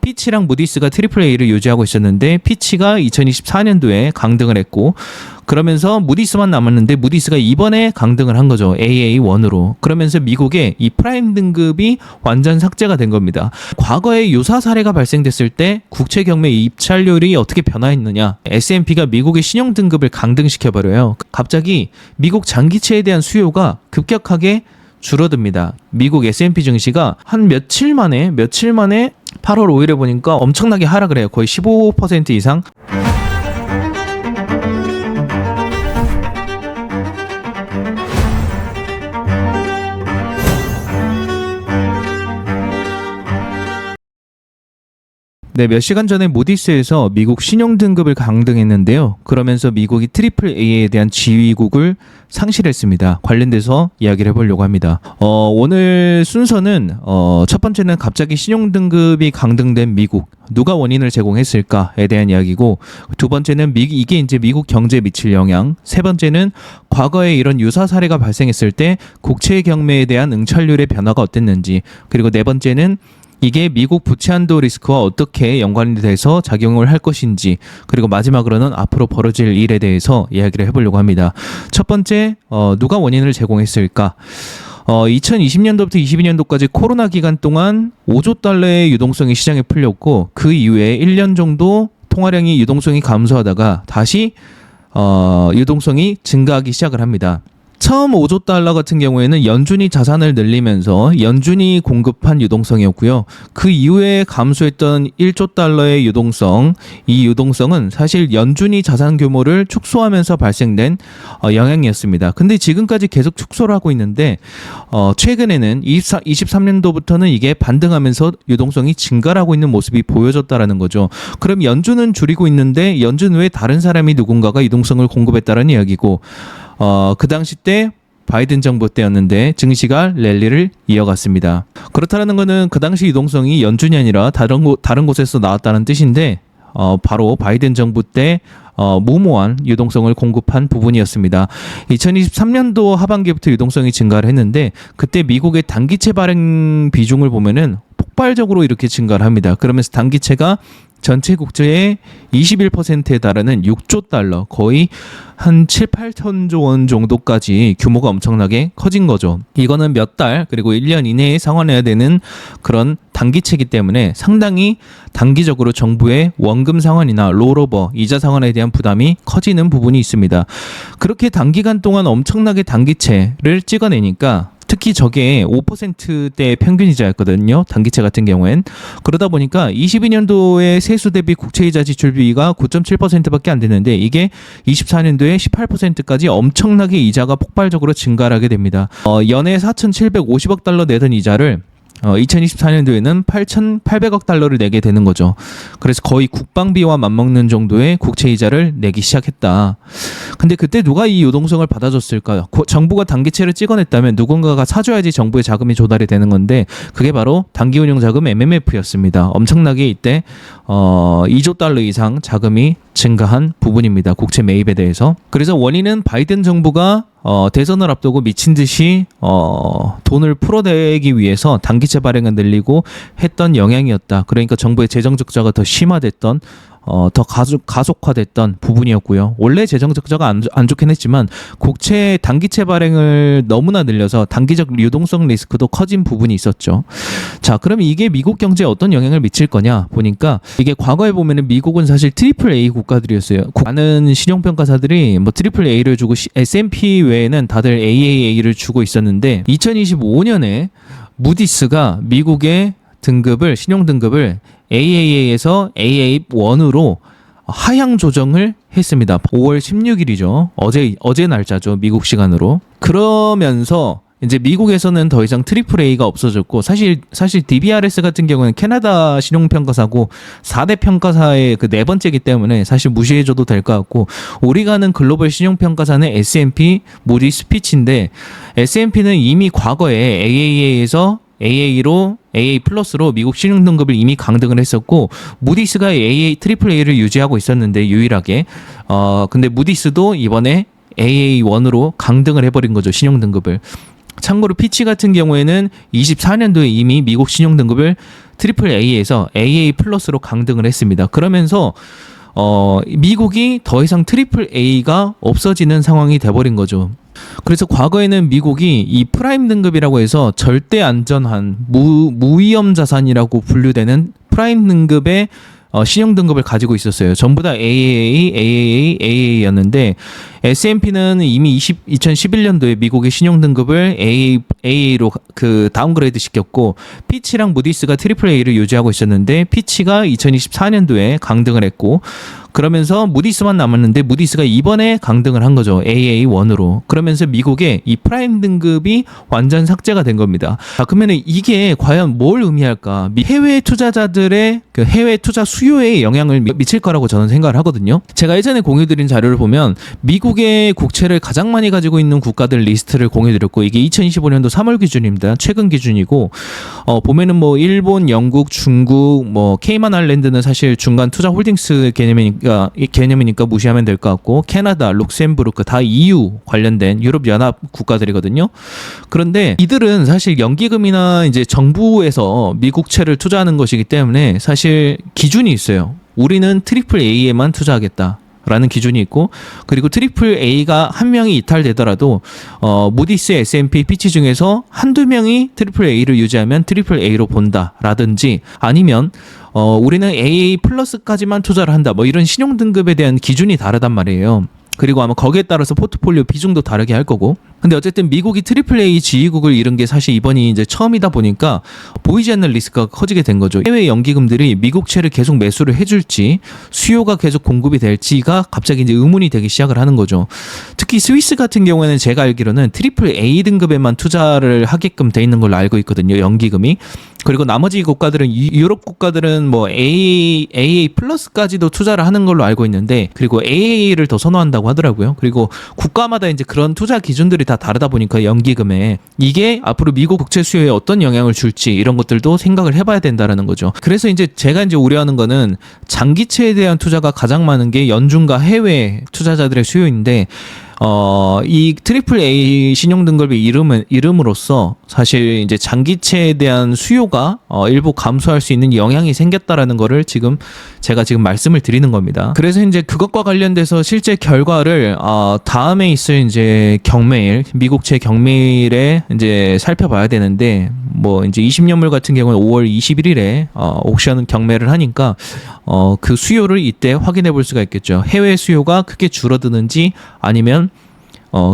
피치랑 무디스가 트리플 A를 유지하고 있었는데 피치가 2024년도에 강등을 했고 그러면서 무디스만 남았는데 무디스가 이번에 강등을 한 거죠. AA1으로. 그러면서 미국의 이 프라임 등급이 완전 삭제가 된 겁니다. 과거에 유사 사례가 발생됐을 때 국채 경매 입찰률이 어떻게 변화했느냐. S&P가 미국의 신용 등급을 강등시켜버려요. 갑자기 미국 장기채에 대한 수요가 급격하게 줄어듭니다. 미국 S&P 증시가 한 며칠 만에 8월 5일에 보니까 엄청나게 하락을 해요. 거의 15% 이상. 네, 몇 시간 전에 모디스에서 미국 신용 등급을 강등했는데요. 그러면서 미국이 트리플 A에 대한 지위국을 상실했습니다. 관련돼서 이야기를 해보려고 합니다. 오늘 순서는 첫 번째는 갑자기 신용 등급이 강등된 미국 누가 원인을 제공했을까에 대한 이야기고, 두 번째는 이게 이제 미국 경제에 미칠 영향, 세 번째는 과거에 이런 유사 사례가 발생했을 때 국채 경매에 대한 응찰률의 변화가 어땠는지, 그리고 네 번째는 이게 미국 부채 한도 리스크와 어떻게 연관이 돼서 작용을 할 것인지, 그리고 마지막으로는 앞으로 벌어질 일에 대해서 이야기를 해보려고 합니다. 첫 번째, 누가 원인을 제공했을까? 2020년도부터 22년도까지 코로나 기간 동안 5조 달러의 유동성이 시장에 풀렸고, 그 이후에 1년 정도 통화량이 유동성이 감소하다가 다시 유동성이 증가하기 시작을 합니다. 처음 5조 달러 같은 경우에는 연준이 자산을 늘리면서 연준이 공급한 유동성이었고요. 그 이후에 감소했던 1조 달러의 유동성, 이 유동성은 사실 연준이 자산 규모를 축소하면서 발생된 영향이었습니다. 근데 지금까지 계속 축소를 하고 있는데 최근에는 23년도부터는 이게 반등하면서 유동성이 증가를 하고 있는 모습이 보여졌다라는 거죠. 그럼 연준은 줄이고 있는데 연준 외에 다른 사람이 누군가가 유동성을 공급했다는 이야기고, 그 당시 때 바이든 정부 때였는데 증시가 랠리를 이어갔습니다. 그렇다는 것은 그 당시 유동성이 연준이 아니라 다른 곳에서 나왔다는 뜻인데, 바로 바이든 정부 때 무모한 유동성을 공급한 부분이었습니다. 2023년도 하반기부터 유동성이 증가를 했는데, 그때 미국의 단기채 발행 비중을 보면은 폭발적으로 이렇게 증가를 합니다. 그러면서 단기채가 전체 국채의 21%에 달하는 6조 달러, 거의 한 7, 8천조 원 정도까지 규모가 엄청나게 커진 거죠. 이거는 몇 달, 그리고 1년 이내에 상환해야 되는 그런 단기채이기 때문에 상당히 단기적으로 정부의 원금 상환이나 롤오버, 이자 상환에 대한 부담이 커지는 부분이 있습니다. 그렇게 단기간 동안 엄청나게 단기채를 찍어내니까, 특히 저게 5%대 평균이자였거든요. 단기채 같은 경우엔. 그러다 보니까 22년도에 세수 대비 국채이자 지출비가 9.7%밖에 안 되는데, 이게 24년도에 18%까지 엄청나게 이자가 폭발적으로 증가를 하게 됩니다. 연에 4,750억 달러 내던 이자를 2024년도에는 8,800억 달러를 내게 되는 거죠. 그래서 거의 국방비와 맞먹는 정도의 국채이자를 내기 시작했다. 근데 그때 누가 이 유동성을 받아줬을까요? 정부가 단기채를 찍어냈다면 누군가가 사줘야지 정부의 자금이 조달이 되는 건데, 그게 바로 단기운용자금 MMF였습니다. 엄청나게 이때 2조 달러 이상 자금이 증가한 부분입니다. 국채 매입에 대해서. 그래서 원인은 바이든 정부가 대선을 앞두고 미친 듯이 돈을 풀어내기 위해서 단기채 발행을 늘리고 했던 영향이었다. 그러니까 정부의 재정 적자가 더 심화됐던, 더 가속화됐던 부분이었고요. 원래 재정 적자가 안 좋긴 했지만 국채 단기채 발행을 너무나 늘려서 단기적 유동성 리스크도 커진 부분이 있었죠. 자, 그럼 이게 미국 경제에 어떤 영향을 미칠 거냐 보니까, 이게 과거에 보면은 미국은 사실 트리플 A 국가들이었어요. 많은 신용평가사들이 뭐 트리플 A를 주고 S&P 외에는 다들 AAA를 주고 있었는데, 2025년에 무디스가 미국의 신용 등급을 AAA에서 AA1으로 하향 조정을 했습니다. 5월 16일이죠. 어제 날짜죠. 미국 시간으로. 그러면서 이제 미국에서는 더 이상 트리플 A가 없어졌고, 사실 DBRS 같은 경우는 캐나다 신용평가사고 4대 평가사의 그 네 번째이기 때문에 사실 무시해줘도 될 것 같고, 우리가 아는 글로벌 신용평가사는 S&P, 무디스, 피치인데, S&P는 이미 과거에 AAA에서 AA 플러스로 미국 신용 등급을 이미 강등을 했었고, 무디스가 트리플 A를 유지하고 있었는데 유일하게, 근데 무디스도 이번에 AA1으로 강등을 해버린 거죠, 신용 등급을. 참고로 피치 같은 경우에는 24년도에 이미 미국 신용등급을 트리플 A에서 AA 플러스로 강등을 했습니다. 그러면서 미국이 더 이상 트리플 A가 없어지는 상황이 돼버린 거죠. 그래서 과거에는 미국이 이 프라임 등급이라고 해서 절대 안전한 무위험 자산이라고 분류되는 프라임 등급의 신용 등급을 가지고 있었어요. 전부 다 AAA였는데 S&P는 이미 2011년도에 미국의 신용 등급을 AA로 다운그레이드 시켰고 피치랑 무디스가 트리플 A를 유지하고 있었는데 피치가 2024년도에 강등을 했고 그러면서 무디스만 남았는데 무디스가 이번에 강등을 한 거죠. AA1으로. 그러면서 미국의 이 프라임 등급이 완전 삭제가 된 겁니다. 그러면 이게 과연 뭘 의미할까? 해외 투자자들의 그 해외 투자 수요에 영향을 미칠 거라고 저는 생각을 하거든요. 제가 예전에 공유드린 자료를 보면 미국의 국채를 가장 많이 가지고 있는 국가들 리스트를 공유드렸고 이게 2025년도 3월 기준입니다. 최근 기준이고 보면은 뭐 일본, 영국, 중국, 뭐 케이만 아일랜드는 사실 중간 투자 홀딩스 개념이니까 무시하면 될 것 같고 캐나다, 룩셈부르크 다 EU 관련된 유럽 연합 국가들이거든요. 그런데 이들은 사실 연기금이나 이제 정부에서 미국채를 투자하는 것이기 때문에 사실 기준이 있어요. 우리는 트리플 A에만 투자하겠다. 라는 기준이 있고 그리고 트리플 A가 한 명이 이탈되더라도 무디스, S&P, 피치 중에서 한두 명이 트리플 A를 유지하면 트리플 A로 본다라든지 아니면 우리는 AA 플러스까지만 투자를 한다 뭐 이런 신용 등급에 대한 기준이 다르단 말이에요. 그리고 아마 거기에 따라서 포트폴리오 비중도 다르게 할 거고. 근데 어쨌든 미국이 트리플 A 지위국을 잃은 게 사실 이번이 이제 처음이다 보니까 보이지 않는 리스크가 커지게 된 거죠. 해외 연기금들이 미국채를 계속 매수를 해줄지 수요가 계속 공급이 될지가 갑자기 이제 의문이 되기 시작을 하는 거죠. 특히 스위스 같은 경우에는 제가 알기로는 트리플 A 등급에만 투자를 하게끔 돼 있는 걸로 알고 있거든요. 연기금이. 그리고 나머지 국가들은 유럽 국가들은 뭐 AA 플러스까지도 투자를 하는 걸로 알고 있는데 그리고 AA를 더 선호한다고 하더라고요. 그리고 국가마다 이제 그런 투자 기준들이 다 다르다 보니까 연기금에 이게 앞으로 미국 국채 수요에 어떤 영향을 줄지 이런 것들도 생각을 해봐야 된다라는 거죠. 그래서 이제 제가 이제 우려하는 거는 장기채에 대한 투자가 가장 많은 게 연중과 해외 투자자들의 수요인데 이 트리플 A 신용 등급을 이름으로써 사실 이제 장기채에 대한 수요가 일부 감소할 수 있는 영향이 생겼다라는 거를 제가 지금 말씀을 드리는 겁니다. 그래서 이제 그것과 관련돼서 실제 결과를 다음에 있을 이제 경매일, 미국채 경매일에 이제 살펴봐야 되는데 뭐 이제 20년물 같은 경우는 5월 21일에 옥션 경매를 하니까 그 수요를 이때 확인해 볼 수가 있겠죠. 해외 수요가 크게 줄어드는지 아니면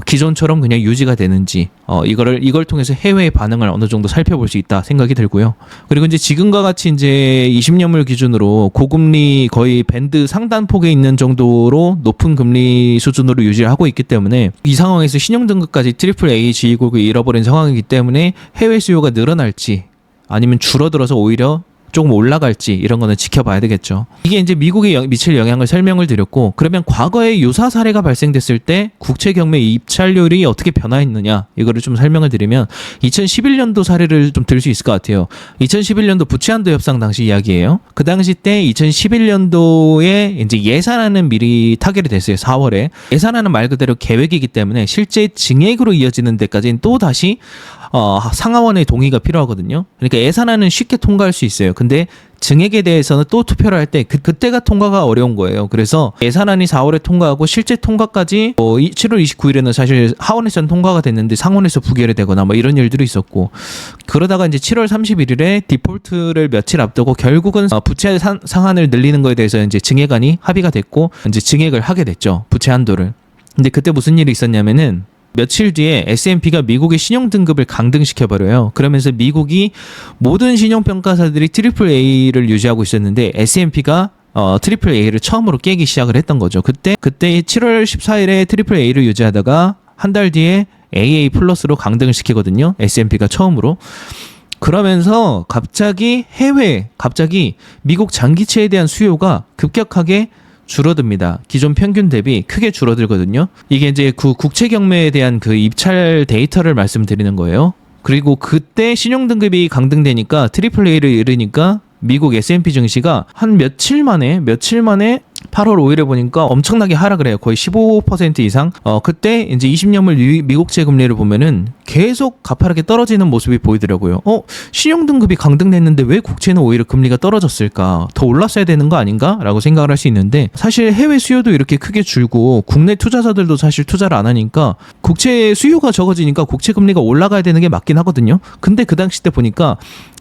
기존처럼 그냥 유지가 되는지 이걸 통해서 해외의 반응을 어느 정도 살펴볼 수 있다 생각이 들고요. 그리고 이제 지금과 같이 이제 20년물 기준으로 고금리 거의 밴드 상단폭에 있는 정도로 높은 금리 수준으로 유지를 하고 있기 때문에 이 상황에서 신용 등급까지 트리플 A 지위국을 잃어버린 상황이기 때문에 해외 수요가 늘어날지 아니면 줄어들어서 오히려 조금 올라갈지 이런 거는 지켜봐야 되겠죠. 이게 이제 미국에 미칠 영향을 설명을 드렸고 그러면 과거에 유사 사례가 발생됐을 때 국채 경매 입찰률이 어떻게 변화했느냐 이거를 좀 설명을 드리면 2011년도 사례를 좀 들 수 있을 것 같아요. 2011년도 부채한도 협상 당시 이야기예요. 그 당시 때 2011년도에 이제 예산안은 미리 타결이 됐어요. 4월에. 예산안은 말 그대로 계획이기 때문에 실제 증액으로 이어지는 데까지는 또 다시 상하원의 동의가 필요하거든요. 그러니까 예산안은 쉽게 통과할 수 있어요. 근데 증액에 대해서는 또 투표를 할 때 그때가 통과가 어려운 거예요. 그래서 예산안이 4월에 통과하고 실제 통과까지 7월 29일에는 사실 하원에서는 통과가 됐는데 상원에서 부결이 되거나 뭐 이런 일들이 있었고 그러다가 이제 7월 31일에 디폴트를 며칠 앞두고 결국은 부채 상한을 늘리는 거에 대해서 이제 증액안이 합의가 됐고 이제 증액을 하게 됐죠. 부채 한도를. 근데 그때 무슨 일이 있었냐면은 며칠 뒤에 S&P가 미국의 신용 등급을 강등시켜버려요. 그러면서 미국이 모든 신용평가사들이 트리플 A를 유지하고 있었는데 S&P가 트리플 A를 처음으로 깨기 시작을 했던 거죠. 그때 7월 14일에 트리플 A를 유지하다가 한 달 뒤에 AA 플러스로 강등을 시키거든요. S&P가 처음으로. 그러면서 갑자기 미국 장기채에 대한 수요가 급격하게 줄어듭니다. 기존 평균 대비 크게 줄어들거든요. 이게 이제 그 국채 경매에 대한 그 입찰 데이터를 말씀드리는 거예요. 그리고 그때 신용 등급이 강등되니까 트리플 A를 잃으니까 미국 S&P 증시가 한 며칠 만에 8월 5일에 보니까 엄청나게 하락을 해요. 거의 15% 이상. 그때 이제 20년물 미국채 금리를 보면은 계속 가파르게 떨어지는 모습이 보이더라고요. 신용등급이 강등됐는데 왜 국채는 오히려 금리가 떨어졌을까? 더 올랐어야 되는 거 아닌가? 라고 생각을 할 수 있는데, 사실 해외 수요도 이렇게 크게 줄고 국내 투자자들도 사실 투자를 안 하니까 국채 수요가 적어지니까 국채 금리가 올라가야 되는 게 맞긴 하거든요. 근데 그 당시 때 보니까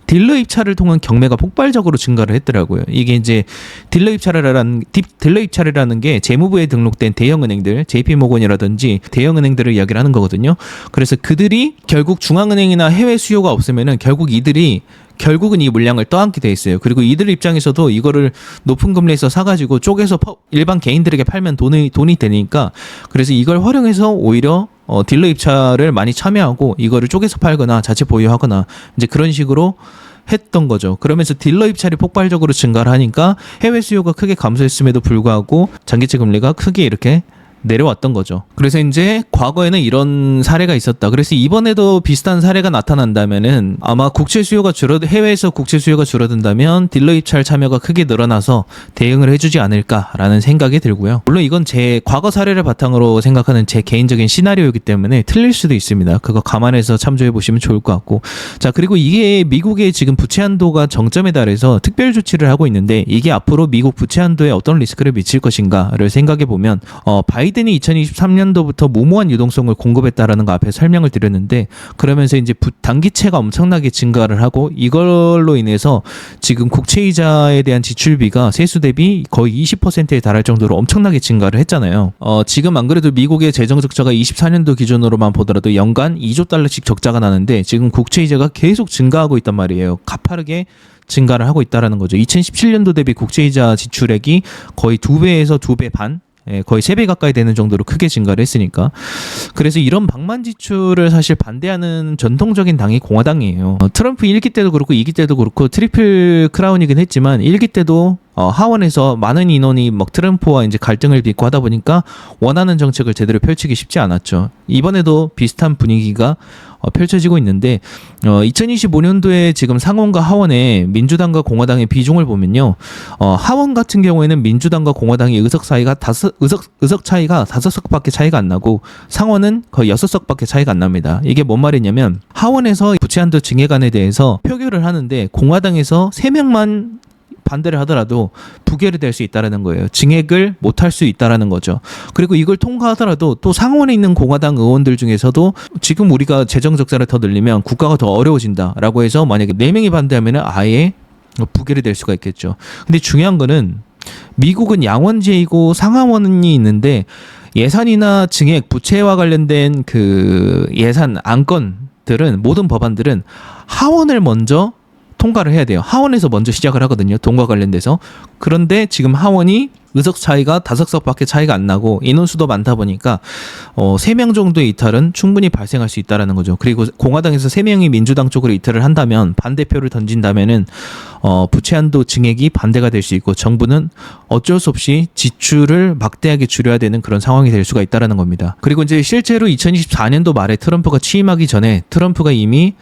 딜러 입찰을 통한 경매가 폭발적으로 증가를 했더라고요. 이게 이제 딜러 입찰이라는 게 재무부에 등록된 대형은행들, JP모건이라든지 대형은행들을 이야기를 하는 거거든요. 그래서 그들이 결국 중앙은행이나 해외 수요가 없으면은 결국은 이 물량을 떠안게 돼 있어요. 그리고 이들 입장에서도 이거를 높은 금리에서 사가지고 쪼개서 일반 개인들에게 팔면 돈이 되니까, 그래서 이걸 활용해서 오히려 딜러 입찰을 많이 참여하고 이거를 쪼개서 팔거나 자체 보유하거나 이제 그런 식으로 했던 거죠. 그러면서 딜러 입찰이 폭발적으로 증가를 하니까 해외 수요가 크게 감소했음에도 불구하고 장기채 금리가 크게 이렇게 내려왔던 거죠. 그래서 이제 과거에는 이런 사례가 있었다. 그래서 이번에도 비슷한 사례가 나타난다면은 아마 해외에서 국채 수요가 줄어든다면 딜러 입찰 참여가 크게 늘어나서 대응을 해주지 않을까라는 생각이 들고요. 물론 이건 제 과거 사례를 바탕으로 생각하는 제 개인적인 시나리오이기 때문에 틀릴 수도 있습니다. 그거 감안해서 참조해 보시면 좋을 것 같고. 자, 그리고 이게 미국의 지금 부채 한도가 정점에 달해서 특별 조치를 하고 있는데, 이게 앞으로 미국 부채 한도에 어떤 리스크를 미칠 것인가를 생각해 보면 바이든이 2023년도부터 무모한 유동성을 공급했다라는 거 앞에 설명을 드렸는데, 그러면서 이제 단기채가 엄청나게 증가를 하고 이걸로 인해서 지금 국채이자에 대한 지출비가 세수 대비 거의 20%에 달할 정도로 엄청나게 증가를 했잖아요. 지금 안 그래도 미국의 재정 적자가 24년도 기준으로만 보더라도 연간 2조 달러씩 적자가 나는데 지금 국채이자가 계속 증가하고 있단 말이에요. 가파르게 증가를 하고 있다라는 거죠. 2017년도 대비 국채이자 지출액이 거의 2배에서 2배 반, 거의 3배 가까이 되는 정도로 크게 증가를 했으니까. 그래서 이런 방만 지출을 사실 반대하는 전통적인 당이 공화당이에요. 트럼프 1기 때도 그렇고 2기 때도 그렇고 트리플 크라운이긴 했지만 1기 때도 하원에서 많은 인원이 막 트럼프와 이제 갈등을 빚고 하다 보니까 원하는 정책을 제대로 펼치기 쉽지 않았죠. 이번에도 비슷한 분위기가 펼쳐지고 있는데, 2025년도에 지금 상원과 하원에 민주당과 공화당의 비중을 보면요, 하원 같은 경우에는 민주당과 공화당의 의석 차이가 5석밖에 차이가 안 나고 상원은 거의 6석밖에 차이가 안 납니다. 이게 뭔 말이냐면, 하원에서 부채한도 증액안에 대해서 표결을 하는데 공화당에서 3명만 반대를 하더라도 부결이 될 수 있다라는 거예요. 증액을 못할 수 있다라는 거죠. 그리고 이걸 통과하더라도 또 상원에 있는 공화당 의원들 중에서도 지금 우리가 재정 적자를 더 늘리면 국가가 더 어려워진다라고 해서 만약에 4명이 반대하면 아예 부결이 될 수가 있겠죠. 근데 중요한 거는 미국은 양원제이고 상하원이 있는데, 예산이나 증액, 부채와 관련된 그 예산 안건들은, 모든 법안들은 하원을 먼저 통과를 해야 돼요. 하원에서 먼저 시작을 하거든요. 돈과 관련돼서. 그런데 지금 하원이 의석 차이가 5석밖에 차이가 안 나고 인원수도 많다 보니까 3명 정도의 이탈은 충분히 발생할 수 있다라는 거죠. 그리고 공화당에서 3명이 민주당 쪽으로 이탈을 한다면, 반대표를 던진다면은 부채 한도 증액이 반대가 될 수 있고 정부는 어쩔 수 없이 지출을 막대하게 줄여야 되는 그런 상황이 될 수가 있다라는 겁니다. 그리고 이제 실제로 2024년도 말에 트럼프가 취임하기 전에 트럼프가 이미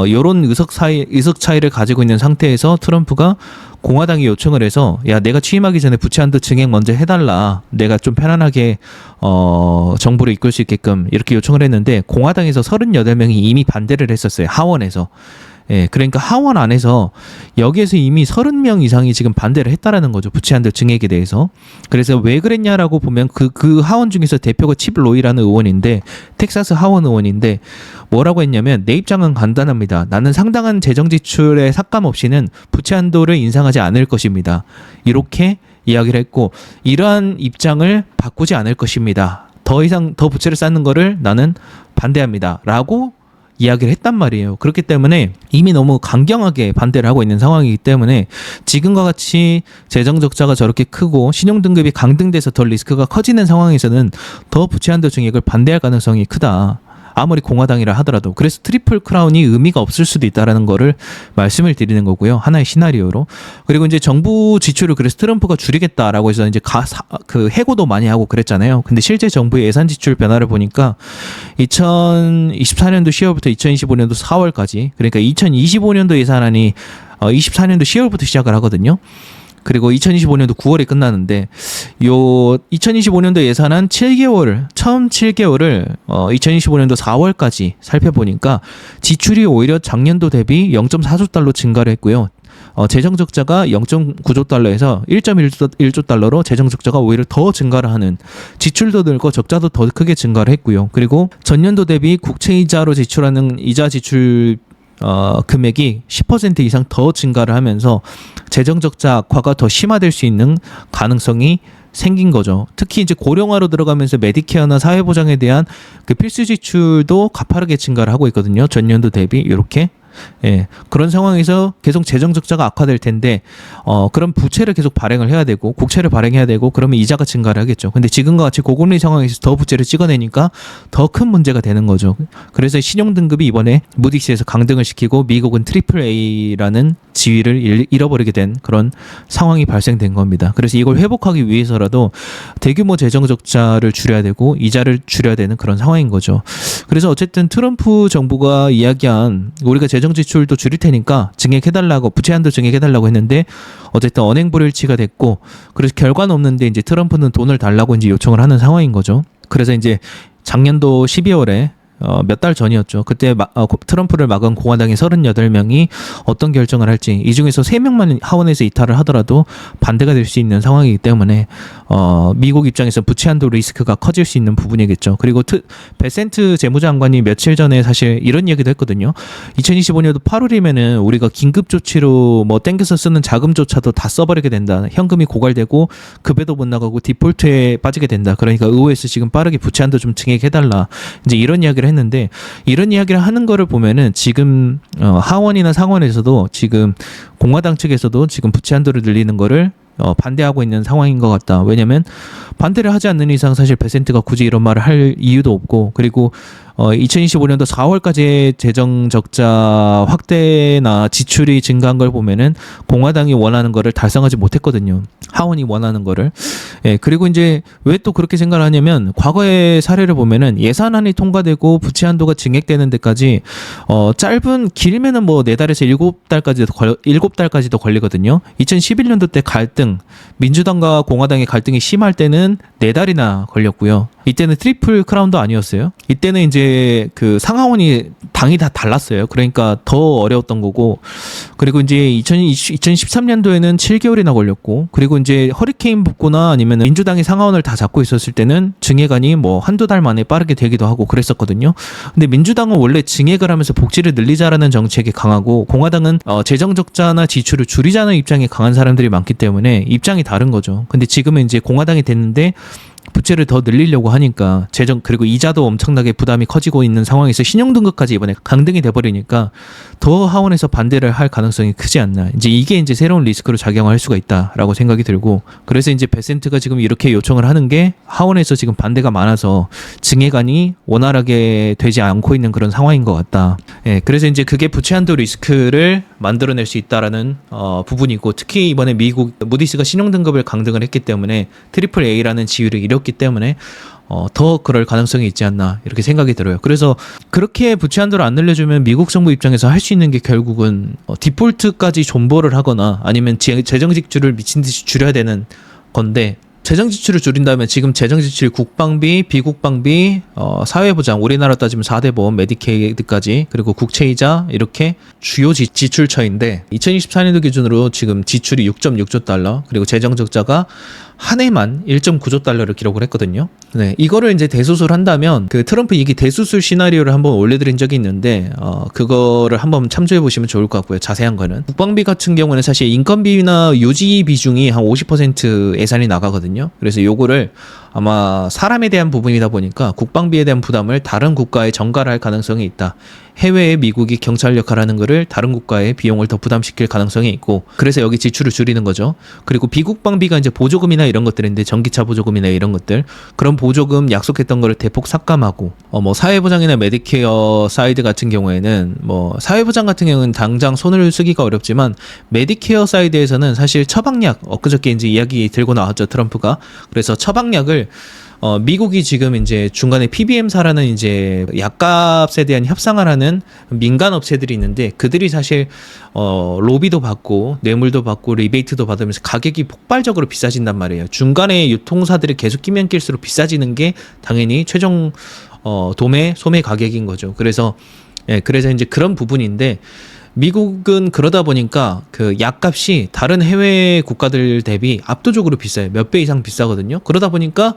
이런 의석 차이를 가지고 있는 상태에서 트럼프가 공화당이 요청을 해서, 야, 내가 취임하기 전에 부채 한도 증액 먼저 해달라, 내가 좀 편안하게 정부를 이끌 수 있게끔, 이렇게 요청을 했는데 공화당에서 38명이 이미 반대를 했었어요. 하원에서. 예, 그러니까 하원 안에서 여기에서 이미 30명 이상이 지금 반대를 했다라는 거죠. 부채 한도 증액에 대해서. 그래서 왜 그랬냐라고 보면 그 하원 중에서 대표가 칩 로이라는 의원인데, 텍사스 하원 의원인데, 뭐라고 했냐면, 내 입장은 간단합니다. 나는 상당한 재정 지출에 삭감 없이는 부채 한도를 인상하지 않을 것입니다. 이렇게 이야기를 했고, 이러한 입장을 바꾸지 않을 것입니다. 더 이상 더 부채를 쌓는 거를 나는 반대합니다. 라고 이야기를 했단 말이에요. 그렇기 때문에 이미 너무 강경하게 반대를 하고 있는 상황이기 때문에 지금과 같이 재정 적자가 저렇게 크고 신용등급이 강등돼서 더 리스크가 커지는 상황에서는 더 부채 한도 증액을 반대할 가능성이 크다. 아무리 공화당이라 하더라도. 그래서 트리플 크라운이 의미가 없을 수도 있다라는 거를 말씀을 드리는 거고요. 하나의 시나리오로. 그리고 이제 정부 지출을 그래서 트럼프가 줄이겠다라고 해서 이제 해고도 많이 하고 그랬잖아요. 근데 실제 정부의 예산 지출 변화를 보니까 2024년도 10월부터 2025년도 4월까지, 그러니까 2025년도 예산안이 24년도 10월부터 시작을 하거든요. 그리고 2025년도 9월에 끝나는데 요 2025년도 예산안 7개월 처음 7개월을 2025년도 4월까지 살펴보니까 지출이 오히려 작년도 대비 0.4조 달러 증가를 했고요. 재정 적자가 0.9조 달러에서 1.1조 달러로 재정 적자가 오히려 더 증가를 하는, 지출도 늘고 적자도 더 크게 증가를 했고요. 그리고 전년도 대비 국채 이자로 지출하는 이자 지출 금액이 10% 이상 더 증가를 하면서 재정 적자 악화가 더 심화될 수 있는 가능성이 생긴 거죠. 특히 이제 고령화로 들어가면서 메디케어나 사회보장에 대한 그 필수 지출도 가파르게 증가를 하고 있거든요. 전년도 대비 이렇게. 예, 그런 상황에서 계속 재정 적자가 악화될 텐데 그럼 부채를 계속 발행을 해야 되고 국채를 발행해야 되고 그러면 이자가 증가를 하겠죠. 근데 지금과 같이 고금리 상황에서 더 부채를 찍어내니까 더 큰 문제가 되는 거죠. 그래서 신용 등급이 이번에 무디스에서 강등을 시키고 미국은 트리플 A라는 지위를 잃어버리게 된 그런 상황이 발생된 겁니다. 그래서 이걸 회복하기 위해서라도 대규모 재정 적자를 줄여야 되고 이자를 줄여야 되는 그런 상황인 거죠. 그래서 어쨌든 트럼프 정부가 이야기한 우리가 재정 지출도 줄일 테니까 증액해달라고, 부채 한도 증액해달라고 했는데 어쨌든 언행 불일치가 됐고, 그래서 결과는 없는데 이제 트럼프는 돈을 달라고 이제 요청을 하는 상황인 거죠. 그래서 이제 작년도 12월에 몇 달 전이었죠. 그때 트럼프를 막은 공화당의 38명이 어떤 결정을 할지, 이 중에서 3명만 하원에서 이탈을 하더라도 반대가 될 수 있는 상황이기 때문에 미국 입장에서 부채 한도 리스크가 커질 수 있는 부분이겠죠. 그리고 베센트 재무장관이 며칠 전에 사실 이런 얘기도 했거든요. 2025년도 8월이면은 우리가 긴급 조치로 뭐 땡겨서 쓰는 자금조차도 다 써버리게 된다. 현금이 고갈되고 급여도 못 나가고 디폴트에 빠지게 된다. 그러니까 의회에서 지금 빠르게 부채 한도 좀 증액해달라. 이제 이런 이야기를 했는데, 이런 이야기를 하는 거를 보면은 지금 하원이나 상원에서도 지금 공화당 측에서도 지금 부채 한도를 늘리는 거를 반대하고 있는 상황인 것 같다. 왜냐면 반대를 하지 않는 이상 사실 베센트가 굳이 이런 말을 할 이유도 없고, 그리고 2025년도 4월까지의 재정 적자 확대나 지출이 증가한 걸 보면은 공화당이 원하는 거를 달성하지 못했거든요. 하원이 원하는 거를. 예, 그리고 이제 왜 또 그렇게 생각을 하냐면 과거의 사례를 보면은 예산안이 통과되고 부채 한도가 증액되는 데까지 짧은 길면은 뭐 4달에서 7달까지도 걸리거든요. 2011년도 때 갈등, 민주당과 공화당의 갈등이 심할 때는 4달이나 걸렸고요. 이때는 트리플 크라운도 아니었어요. 이때는 이제 그 상하원이 당이 다 달랐어요. 그러니까 더 어려웠던 거고, 그리고 이제 2013년도에는 7개월이나 걸렸고, 그리고 이제 허리케인 붙거나 아니면 민주당이 상하원을 다 잡고 있었을 때는 증액안이 뭐 한두 달 만에 빠르게 되기도 하고 그랬었거든요. 근데 민주당은 원래 증액을 하면서 복지를 늘리자라는 정책이 강하고, 공화당은 재정 적자나 지출을 줄이자는 입장이 강한 사람들이 많기 때문에 입장이 다른 거죠. 근데 지금은 이제 공화당이 됐는데 부채를 더 늘리려고 하니까 그리고 이자도 엄청나게 부담이 커지고 있는 상황에서 신용등급까지 이번에 강등이 돼버리니까 더 하원에서 반대를 할 가능성이 크지 않나. 이제 이게 이제 새로운 리스크로 작용할 수가 있다라고 생각이 들고, 그래서 이제 베센트가 지금 이렇게 요청을 하는 게 하원에서 지금 반대가 많아서 증액안이 원활하게 되지 않고 있는 그런 상황인 것 같다. 예, 그래서 이제 그게 부채 한도 리스크를 만들어낼 수 있다라는 부분이고, 특히 이번에 미국 무디스가 신용등급을 강등을 했기 때문에 트리플 A라는 지위를 잃었기 때문에 더 그럴 가능성이 있지 않나 이렇게 생각이 들어요. 그래서 그렇게 부채 한도를 안 늘려주면 미국 정부 입장에서 할 수 있는 게 결국은 디폴트까지 존버를 하거나 아니면 재정 지출을 미친 듯이 줄여야 되는 건데, 재정 지출을 줄인다면 지금 재정 지출 국방비, 비국방비, 사회보장, 우리나라 따지면 4대 보험, 메디케이드까지, 그리고 국채이자 이렇게 주요 지출처인데 2024년도 기준으로 지금 지출이 6.6조 달러, 그리고 재정 적자가 한 해만 1.9조 달러를 기록을 했거든요. 네, 이거를 이제 대수술 한다면 그 트럼프 얘기 대수술 시나리오를 한번 올려드린 적이 있는데 그거를 한번 참조해 보시면 좋을 것 같고요. 자세한 거는 국방비 같은 경우는 사실 인건비나 유지 비중이 한 50% 예산이 나가거든요. 그래서 요거를 아마 사람에 대한 부분이다 보니까 국방비에 대한 부담을 다른 국가에 전가를 할 가능성이 있다. 해외에 미국이 경찰 역할을 하는 거를 다른 국가의 비용을 더 부담시킬 가능성이 있고, 그래서 여기 지출을 줄이는 거죠. 그리고 비국방비가 이제 보조금이나 이런 것들인데, 전기차 보조금이나 이런 것들, 그런 보조금 약속했던 거를 대폭 삭감하고, 뭐 사회보장이나 메디케어 사이드 같은 경우에는 뭐 사회보장 같은 경우는 당장 손을 쓰기가 어렵지만 메디케어 사이드에서는 사실 처방약, 엊그저께 이제 이야기 들고 나왔죠, 트럼프가. 그래서 처방약을 미국이 지금 이제 중간에 PBM사라는 이제 약값에 대한 협상을 하는 민간 업체들이 있는데 그들이 사실 로비도 받고 뇌물도 받고 리베이트도 받으면서 가격이 폭발적으로 비싸진단 말이에요. 중간에 유통사들이 계속 끼면 낄수록 비싸지는 게 당연히 최종 도매 소매 가격인 거죠. 그래서 이제 그런 부분인데 미국은 그러다 보니까 그 약값이 다른 해외 국가들 대비 압도적으로 비싸요. 몇 배 이상 비싸거든요. 그러다 보니까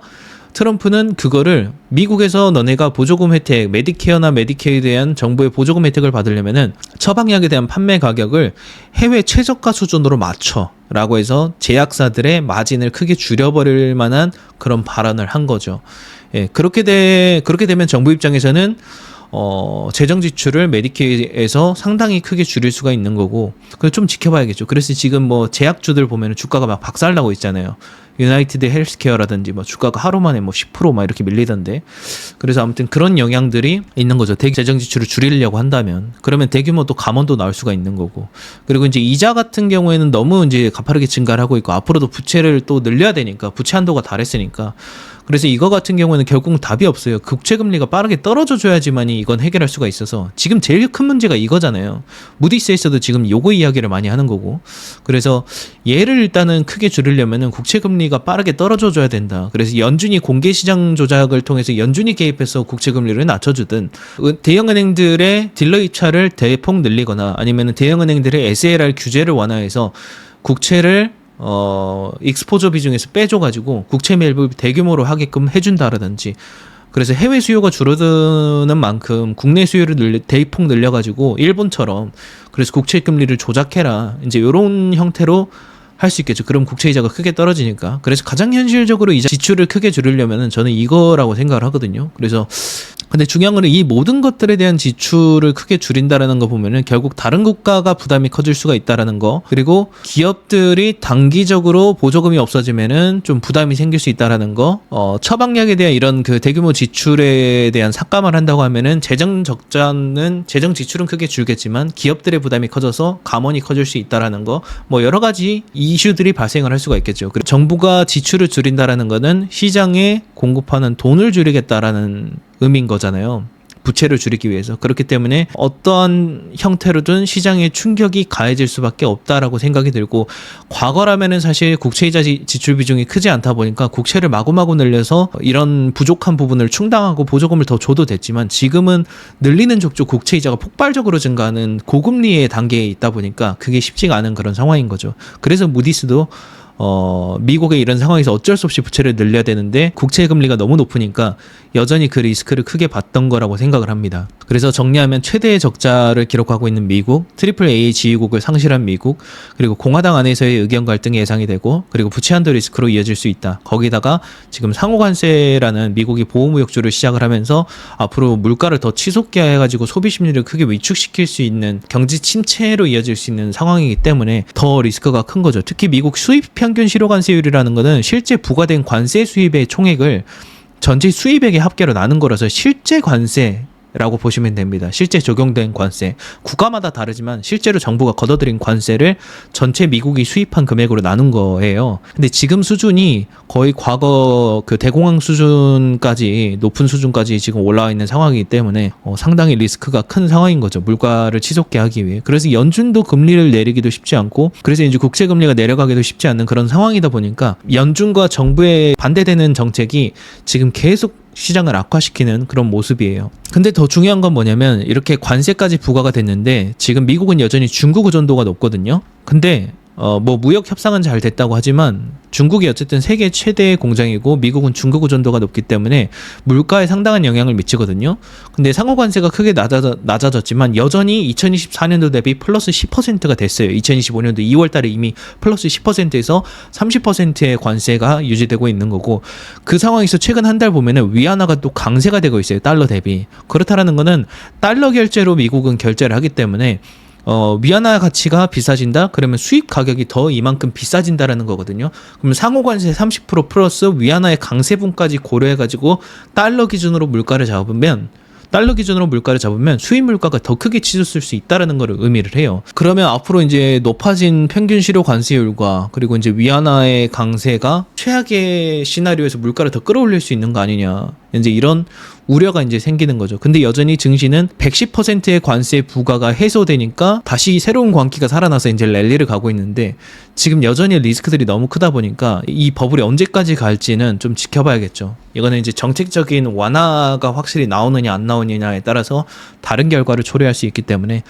트럼프는 그거를 미국에서 너네가 보조금 혜택, 메디케어나 메디케이에 대한 정부의 보조금 혜택을 받으려면은 처방약에 대한 판매 가격을 해외 최저가 수준으로 맞춰라고 해서 제약사들의 마진을 크게 줄여버릴 만한 그런 발언을 한 거죠. 그렇게 되면 정부 입장에서는 재정 지출을 메디케이에서 상당히 크게 줄일 수가 있는 거고, 그래서 좀 지켜봐야겠죠. 그래서 지금 뭐 제약주들 보면 주가가 막 박살나고 있잖아요. 유나이티드 헬스케어라든지 뭐 주가가 하루 만에 뭐 10% 이렇게 밀리던데. 그래서 아무튼 그런 영향들이 있는 거죠. 재정 지출을 줄이려고 한다면. 그러면 대규모 또 감원도 나올 수가 있는 거고. 그리고 이제 이자 같은 경우에는 너무 이제 가파르게 증가를 하고 있고, 앞으로도 부채를 또 늘려야 되니까, 부채 한도가 달했으니까. 그래서 이거 같은 경우에는 결국은 답이 없어요. 국채 금리가 빠르게 떨어져 줘야지만이 이건 해결할 수가 있어서, 지금 제일 큰 문제가 이거잖아요. 무디스에서도 지금 요거 이야기를 많이 하는 거고. 그래서 얘를 일단은 크게 줄이려면은 국채 금리가 빠르게 떨어져 줘야 된다. 그래서 연준이 공개 시장 조작을 통해서 연준이 개입해서 국채 금리를 낮춰주든, 대형은행들의 딜러 입찰을 대폭 늘리거나, 아니면은 대형은행들의 SLR 규제를 완화해서 국채를 익스포저 비중에서 빼줘가지고 국채 매입을 대규모로 하게끔 해준다라든지, 그래서 해외 수요가 줄어드는 만큼 국내 수요를 대폭 늘려가지고 일본처럼, 그래서 국채 금리를 조작해라, 이제 이런 형태로 할 수 있겠죠. 그럼 국채 이자가 크게 떨어지니까. 그래서 가장 현실적으로 이자 지출을 크게 줄이려면은 저는 이거라고 생각을 하거든요. 그래서 근데 중요한 거는 이 모든 것들에 대한 지출을 크게 줄인다라는 거 보면은 결국 다른 국가가 부담이 커질 수가 있다라는 거, 그리고 기업들이 단기적으로 보조금이 없어지면은 좀 부담이 생길 수 있다라는 거, 처방약에 대한 이런 그 대규모 지출에 대한 삭감을 한다고 하면은 재정 지출은 크게 줄겠지만 기업들의 부담이 커져서 감원이 커질 수 있다라는 거, 뭐 여러 가지 이슈들이 발생을 할 수가 있겠죠. 그리고 정부가 지출을 줄인다라는 거는 시장에 공급하는 돈을 줄이겠다라는 의미인 거잖아요. 부채를 줄이기 위해서. 그렇기 때문에 어떠한 형태로든 시장에 충격이 가해질 수밖에 없다라고 생각이 들고, 과거라면은 사실 국채이자 지출 비중이 크지 않다 보니까 국채를 마구마구 늘려서 이런 부족한 부분을 충당하고 보조금을 더 줘도 됐지만, 지금은 늘리는 족족 국채이자가 폭발적으로 증가하는 고금리의 단계에 있다 보니까 그게 쉽지가 않은 그런 상황인 거죠. 그래서 무디스도 미국의 이런 상황에서 어쩔 수 없이 부채를 늘려야 되는데 국채 금리가 너무 높으니까 여전히 그 리스크를 크게 봤던 거라고 생각을 합니다. 그래서 정리하면 최대의 적자를 기록하고 있는 미국, 트리플 A 지위국을 상실한 미국, 그리고 공화당 안에서의 의견 갈등이 예상이 되고, 그리고 부채 한도 리스크로 이어질 수 있다. 거기다가 지금 상호관세라는 미국이 보호무역주를 시작을 하면서 앞으로 물가를 더 치솟게 해가지고 소비 심리를 크게 위축시킬 수 있는 경제 침체로 이어질 수 있는 상황이기 때문에 더 리스크가 큰 거죠. 특히 미국 수입 평균 실효관세율이라는 거는 실제 부과된 관세 수입의 총액을 전체 수입액의 합계로 나눈 거라서 실제 관세라고 보시면 됩니다. 실제 적용된 관세. 국가마다 다르지만 실제로 정부가 걷어들인 관세를 전체 미국이 수입한 금액으로 나눈 거예요. 근데 지금 수준이 거의 과거 그 대공황 수준까지, 높은 수준까지 지금 올라와 있는 상황이기 때문에 상당히 리스크가 큰 상황인 거죠. 물가를 치솟게 하기 위해. 그래서 연준도 금리를 내리기도 쉽지 않고, 그래서 이제 국채 금리가 내려가기도 쉽지 않는 그런 상황이다 보니까 연준과 정부의 반대되는 정책이 지금 계속 시장을 악화시키는 그런 모습이에요. 근데 더 중요한 건 뭐냐면, 이렇게 관세까지 부과가 됐는데 지금 미국은 여전히 중국 의존도가 높거든요. 근데 뭐 무역 협상은 잘 됐다고 하지만 중국이 어쨌든 세계 최대의 공장이고 미국은 중국 의존도가 높기 때문에 물가에 상당한 영향을 미치거든요. 근데 상호 관세가 크게 낮아졌지만 여전히 2024년도 대비 플러스 10%가 됐어요. 2025년도 2월 달에 이미 플러스 10%에서 30%의 관세가 유지되고 있는 거고, 그 상황에서 최근 한 달 보면은 위안화가 또 강세가 되고 있어요. 달러 대비. 그렇다라는 거는 달러 결제로 미국은 결제를 하기 때문에 위안화 가치가 비싸진다? 그러면 수입 가격이 더 이만큼 비싸진다라는 거거든요. 그럼 상호관세 30% 플러스 위안화의 강세분까지 고려해가지고 달러 기준으로 물가를 잡으면 달러 기준으로 물가를 잡으면 수입 물가가 더 크게 치솟을 수 있다라는 것을 의미를 해요. 그러면 앞으로 이제 높아진 평균 실효 관세율과 그리고 이제 위안화의 강세가 최악의 시나리오에서 물가를 더 끌어올릴 수 있는 거 아니냐. 이제 이런 우려가 이제 생기는 거죠. 근데 여전히 증시는 110%의 관세 부과가 해소되니까 다시 새로운 광기가 살아나서 이제 랠리를 가고 있는데 지금 여전히 리스크들이 너무 크다 보니까 이 버블이 언제까지 갈지는 좀 지켜봐야겠죠. 이거는 이제 정책적인 완화가 확실히 나오느냐 안 나오느냐에 따라서 다른 결과를 초래할 수 있기 때문에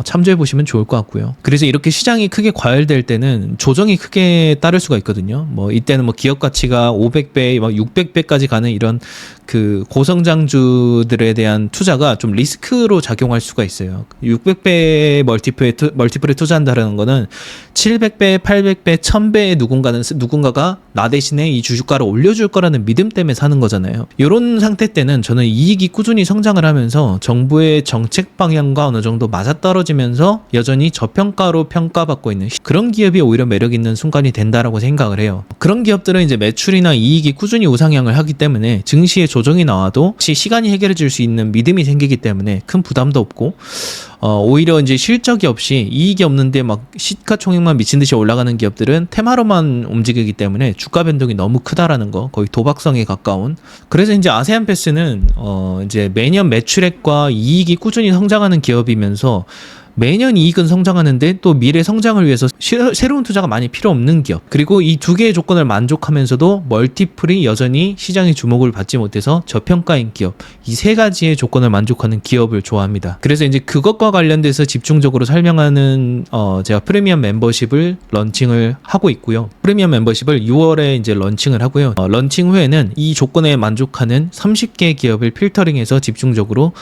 참조해 보시면 좋을 것 같고요. 그래서 이렇게 시장이 크게 과열될 때는 조정이 크게 따를 수가 있거든요. 뭐 이때는 뭐 기업 가치가 500배, 막 600배까지 가는 이런 그 고성장주들에 대한 투자가 좀 리스크로 작용할 수가 있어요. 600배 멀티플에 투자한다는 거는 700배, 800배, 1000배의 누군가가 나 대신에 이 주주가를 올려줄 거라는 믿음 때문에 사는 거잖아요. 이런 상태 때는 저는 이익이 꾸준히 성장을 하면서 정부의 정책 방향과 어느 정도 맞아떨어지면서 여전히 저평가로 평가받고 있는 그런 기업이 오히려 매력 있는 순간이 된다라고 생각을 해요. 그런 기업들은 이제 매출이나 이익이 꾸준히 우상향을 하기 때문에 증시에 조정이 나와도 시간이 해결해 줄 수 있는 믿음이 생기기 때문에 큰 부담도 없고 오히려 이제 실적이 없이 이익이 없는데 막 시가총액만 미친 듯이 올라가는 기업들은 테마로만 움직이기 때문에 주가 변동이 너무 크다라는 거, 거의 도박성에 가까운. 그래서 이제 아세안패스는 이제 매년 매출액과 이익이 꾸준히 성장하는 기업이면서 매년 이익은 성장하는데 또 미래 성장을 위해서 새로운 투자가 많이 필요 없는 기업, 그리고 이 두 개의 조건을 만족하면서도 멀티플이 여전히 시장의 주목을 받지 못해서 저평가인 기업, 이 세 가지의 조건을 만족하는 기업을 좋아합니다. 그래서 이제 그것과 관련돼서 집중적으로 설명하는 제가 프리미엄 멤버십을 런칭을 하고 있고요. 프리미엄 멤버십을 6월에 이제 런칭을 하고요. 런칭 후에는 이 조건에 만족하는 30개 기업을 필터링해서 집중적으로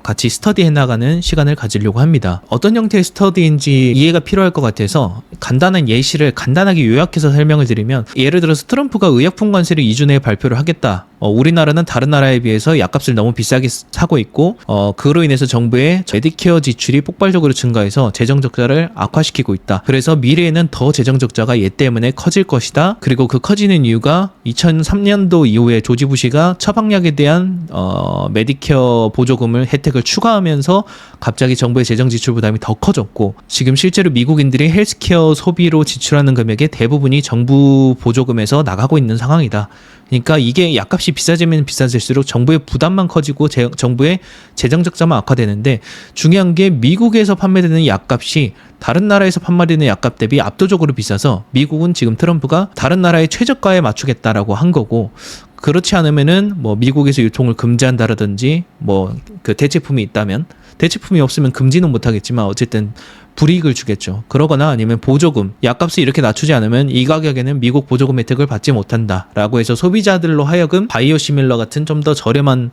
같이 스터디해 나가는 시간을 가지려고 합니다. 어떤 형태의 스터디인지 이해가 필요할 것 같아서 간단한 예시를 간단하게 요약해서 설명을 드리면, 예를 들어서 트럼프가 의약품 관세를 2주 내에 발표를 하겠다. 우리나라는 다른 나라에 비해서 약값을 너무 비싸게 사고 있고 그로 인해서 정부의 메디케어 지출이 폭발적으로 증가해서 재정 적자를 악화시키고 있다. 그래서 미래에는 더 재정 적자가 얘 때문에 커질 것이다. 그리고 그 커지는 이유가 2003년도 이후에 조지 부시가 처방약에 대한 메디케어 보조금을 혜택을 추가하면서 갑자기 정부의 재정 지출 부담이 더 커졌고, 지금 실제로 미국인들이 헬스케어 소비로 지출하는 금액의 대부분이 정부 보조금에서 나가고 있는 상황이다. 그러니까 이게 약값이 비싸지면 비싸질수록 정부의 부담만 커지고 정부의 재정 적자만 악화되는데, 중요한 게 미국에서 판매되는 약값이 다른 나라에서 판매되는 약값 대비 압도적으로 비싸서 미국은 지금 트럼프가 다른 나라의 최저가에 맞추겠다라고 한 거고, 그렇지 않으면은 뭐 미국에서 유통을 금지한다라든지 뭐 그 대체품이 있다면, 대체품이 없으면 금지는 못하겠지만 어쨌든 불이익을 주겠죠. 그러거나 아니면 보조금, 약값을 이렇게 낮추지 않으면 이 가격에는 미국 보조금 혜택을 받지 못한다라고 해서 소비자들로 하여금 바이오시밀러 같은 좀 더 저렴한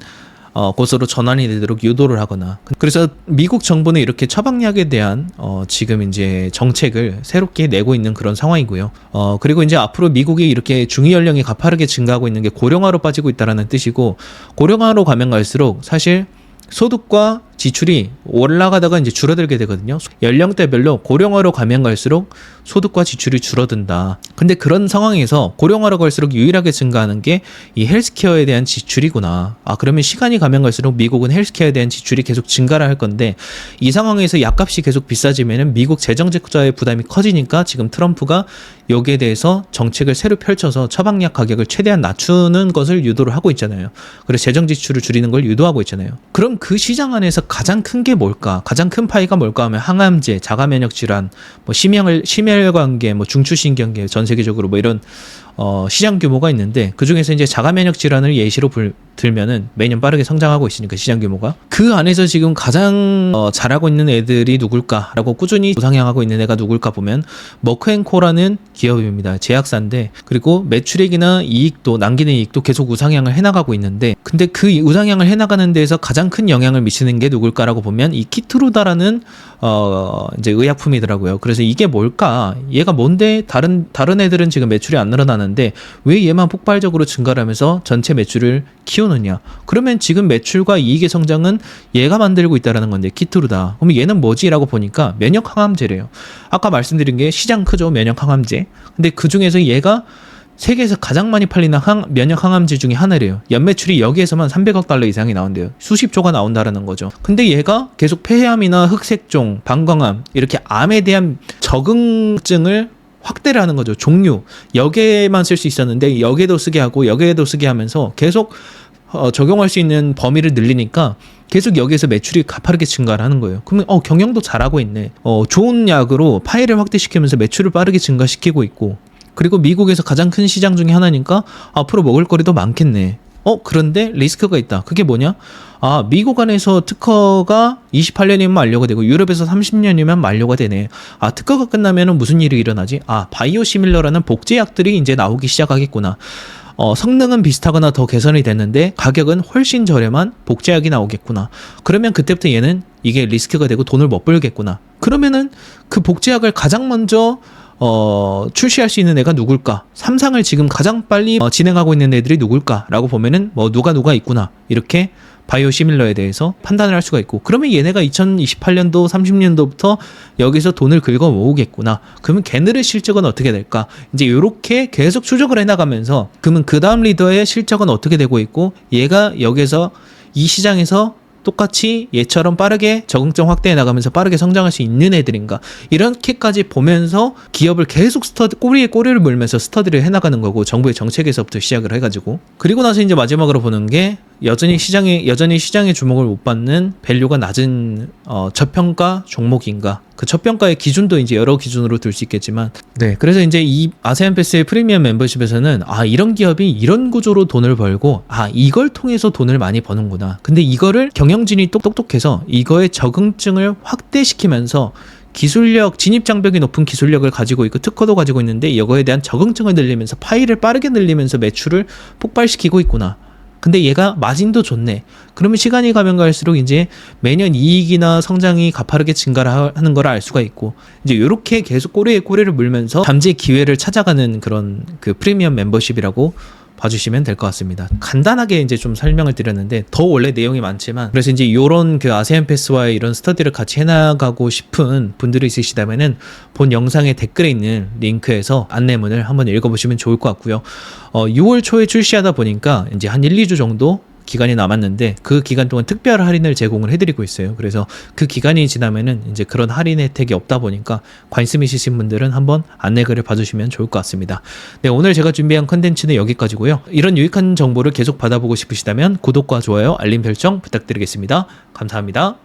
곳으로 전환이 되도록 유도를 하거나. 그래서 미국 정부는 이렇게 처방약에 대한 지금 이제 정책을 새롭게 내고 있는 그런 상황이고요. 그리고 이제 앞으로 미국이 이렇게 중위 연령이 가파르게 증가하고 있는 게 고령화로 빠지고 있다라는 뜻이고, 고령화로 가면 갈수록 사실 소득과 지출이 올라가다가 이제 줄어들게 되거든요. 연령대별로 고령화로 가면 갈수록 소득과 지출이 줄어든다. 근데 그런 상황에서 고령화로 갈수록 유일하게 증가하는 게 이 헬스케어에 대한 지출이구나. 그러면 시간이 가면 갈수록 미국은 헬스케어에 대한 지출이 계속 증가를 할 건데, 이 상황에서 약값이 계속 비싸지면은 미국 재정 적자의 부담이 커지니까 지금 트럼프가 여기에 대해서 정책을 새로 펼쳐서 처방약 가격을 최대한 낮추는 것을 유도를 하고 있잖아요. 그래서 재정 지출을 줄이는 걸 유도하고 있잖아요. 그럼 그 시장 안에서 가장 큰 게 뭘까? 가장 큰 파이가 뭘까 하면 항암제, 자가면역 질환, 뭐 심혈관계, 뭐 중추신경계, 전 세계적으로 뭐 이런 시장 규모가 있는데, 그 중에서 이제 자가면역 질환을 예시로 들면은 매년 빠르게 성장하고 있으니까 시장 규모가, 그 안에서 지금 가장 잘하고 있는 애들이 누굴까라고 꾸준히 우상향하고 있는 애가 누굴까 보면 머크앤코라는 기업입니다. 제약사인데, 그리고 매출액이나 이익도, 남기는 이익도 계속 우상향을 해나가고 있는데, 근데 그 우상향을 해나가는 데에서 가장 큰 영향을 미치는 게 누굴까라고 보면 이 키트루다라는 이제 의약품이더라고요. 그래서 이게 뭘까? 얘가 뭔데 다른 애들은 지금 매출이 안 늘어나는데 왜 얘만 폭발적으로 증가를 하면서 전체 매출을 키우느냐? 그러면 지금 매출과 이익의 성장은 얘가 만들고 있다라는 건데, 키트루다. 그럼 얘는 뭐지라고 보니까 면역 항암제래요. 아까 말씀드린 게 시장 크죠, 면역 항암제. 근데 그 중에서 얘가 세계에서 가장 많이 팔리는 면역 항암제 중에 하나래요. 연매출이 여기에서만 300억 달러 이상이 나온대요. 수십 조가 나온다라는 거죠. 근데 얘가 계속 폐암이나 흑색종, 방광암 이렇게 암에 대한 적응증을 확대를 하는 거죠. 종류. 여기에만 쓸 수 있었는데 여기에도 쓰게 하고 여기에도 쓰게 하면서 계속 적용할 수 있는 범위를 늘리니까 계속 여기에서 매출이 가파르게 증가를 하는 거예요. 그러면 경영도 잘하고 있네. 좋은 약으로 파일을 확대시키면서 매출을 빠르게 증가시키고 있고, 그리고 미국에서 가장 큰 시장 중에 하나니까 앞으로 먹을 거리도 많겠네. 그런데 리스크가 있다. 그게 뭐냐? 미국 안에서 특허가 28년이면 만료가 되고 유럽에서 30년이면 만료가 되네. 특허가 끝나면 무슨 일이 일어나지? 바이오시밀러라는 복제약들이 이제 나오기 시작하겠구나. 성능은 비슷하거나 더 개선이 됐는데 가격은 훨씬 저렴한 복제약이 나오겠구나. 그러면 그때부터 얘는 이게 리스크가 되고 돈을 못 벌겠구나. 그러면은 그 복제약을 가장 먼저 출시할 수 있는 애가 누굴까? 삼상을 지금 가장 빨리 진행하고 있는 애들이 누굴까라고 보면은 누가 있구나. 이렇게 바이오시밀러에 대해서 판단을 할 수가 있고, 그러면 얘네가 2028년도 30년도부터 여기서 돈을 긁어 모으겠구나. 그러면 걔네의 실적은 어떻게 될까? 이제 이렇게 계속 추적을 해나가면서 그러면 그 다음 리더의 실적은 어떻게 되고 있고, 얘가 여기서 이 시장에서 똑같이 얘처럼 빠르게 적응점 확대해 나가면서 빠르게 성장할 수 있는 애들인가, 이렇게까지 보면서 기업을 계속 꼬리에 꼬리를 물면서 스터디를 해나가는 거고, 정부의 정책에서부터 시작을 해가지고, 그리고 나서 이제 마지막으로 보는 게 여전히 시장의 주목을 못 받는 밸류가 낮은 저평가 종목인가. 그 저평가의 기준도 이제 여러 기준으로 들 수 있겠지만, 네, 그래서 이제 이 아세안패스의 프리미엄 멤버십에서는 이런 기업이 이런 구조로 돈을 벌고 이걸 통해서 돈을 많이 버는구나. 근데 이거를 경영진이 똑똑해서 이거의 적응증을 확대시키면서 기술력, 진입장벽이 높은 기술력을 가지고 있고 특허도 가지고 있는데 이거에 대한 적응증을 늘리면서 파일을 빠르게 늘리면서 매출을 폭발시키고 있구나. 근데 얘가 마진도 좋네. 그러면 시간이 가면 갈수록 이제 매년 이익이나 성장이 가파르게 증가를 하는 걸 알 수가 있고, 이제 이렇게 계속 꼬리에 꼬리를 물면서 잠재 기회를 찾아가는 그런 그 프리미엄 멤버십이라고 봐주시면 될 것 같습니다. 간단하게 이제 좀 설명을 드렸는데 더 원래 내용이 많지만, 그래서 이제 요런 그 아세안패스와의 이런 스터디를 같이 해나가고 싶은 분들이 있으시다면은 본 영상의 댓글에 있는 링크에서 안내문을 한번 읽어보시면 좋을 것 같고요. 6월 초에 출시하다 보니까 이제 한 1-2주 정도 기간이 남았는데 그 기간 동안 특별 할인을 제공을 해드리고 있어요. 그래서 그 기간이 지나면은 이제 그런 할인 혜택이 없다 보니까 관심 있으신 분들은 한번 안내글을 봐주시면 좋을 것 같습니다. 네, 오늘 제가 준비한 컨텐츠는 여기까지고요. 이런 유익한 정보를 계속 받아보고 싶으시다면 구독과 좋아요, 알림 설정 부탁드리겠습니다. 감사합니다.